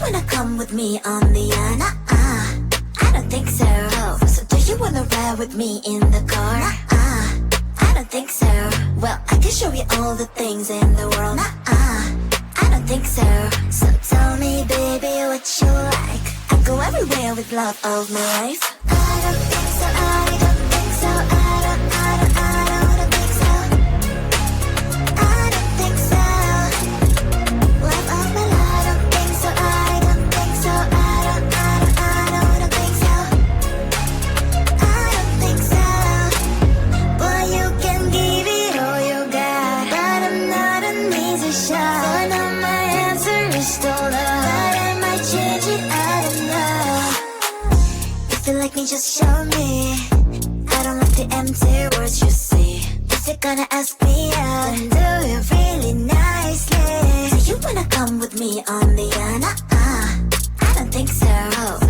wanna come with me on the I don't think so. So do you wanna ride with me in the car? I don't think so. Well, I can show you all the things in the world. I don't think so. So tell me, baby, what you like. I go everywhere with love of my life. I don't think so. I don't think so. I don't think so. I don't think so. Love of my life. I don't think so. I don't think so. I don't think so. I don't think so. Boy, you can give it all you got, but I'm not an easy shot. For now my answer is still no, but I might change it. I don't know. If you like me, just show me. I don't like the empty words you say. If you're gonna ask me out, then do it really nicely. Do you wanna come with me on the I don't think so.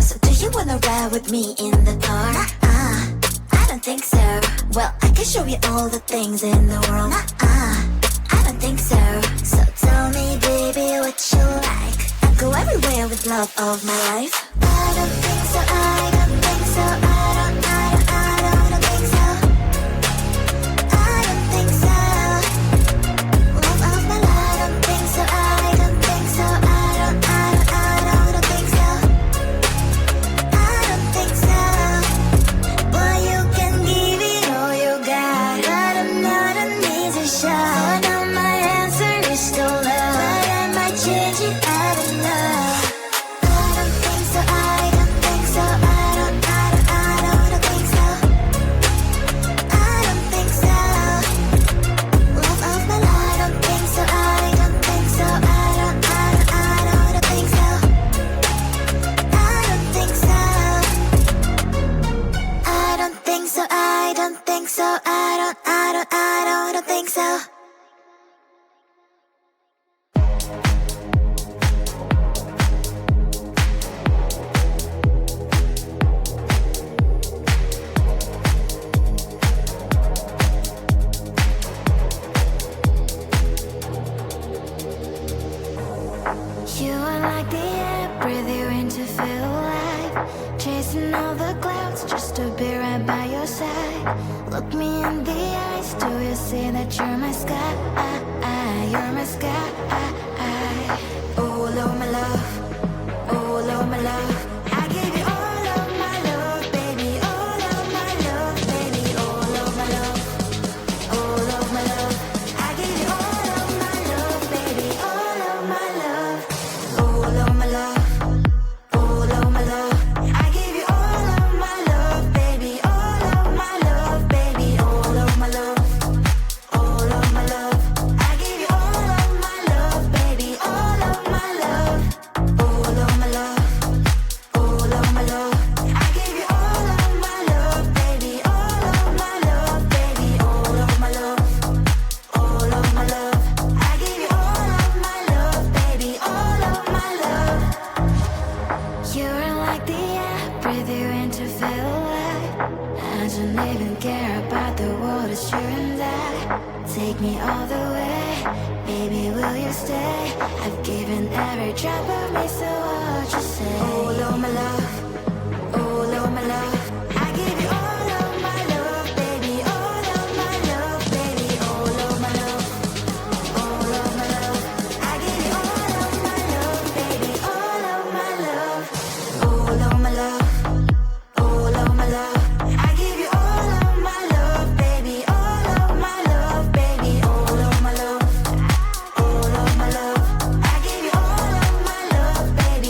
So do you wanna ride with me in the car? I don't think so. Well, I can show you all the things in the world. I don't think so. So tell me, baby, what you like. I go everywhere with love of my life. I don't think so. I don't think so. I don't think so. I don't think so. Love of my life. I don't think so. I don't think so. I don't think so. I don't think so. Boy, you can give it all you got, but I'm not an easy shot. For now my answer is still no, but I might change it. I don't know. I don't think so. I don't think so. I don't think so. I don't think so. Love of my life. I don't think so. I don't think so. I don't think so. I don't think so. I don't think so. I don't think so. I don't think so. You are like the air, breathe you in to feel alive. Chasing all the clouds just to be right by your side. Look me in the eyes, do you see that you're my sky? You're my sky. Oh, Lord, my love. Oh, Lord, my love. I give you all of my love, baby. All of my love, baby. All of my love. All of my love. I give you all of my love, baby. All of my love. All of my love. All of my love. I give you all of my love, baby. All of my love, baby. All of my love. All of my love. I give you all of my love, baby. All of my love. All of my love. All of my love. I give you all of my love, baby. All of my love, baby. All of my love. All of my love. I give you all of my love, baby. All of my love. You're like the air, breathe you in to feel alive. I don't even care about the world, it's you and I. Take me all the way, baby, will you stay? I've given every drop of me, so what you say? Oh, Lord, my love. Oh, Lord, my love. I give you all of my love, baby. All of my love, baby. All of my love. All of my love. I give you all of my love, baby. All of my love. All of my love. All of my love. I give you all of my love, baby. All of my love, baby. All of my love. All of my love. I give you all of my love, baby.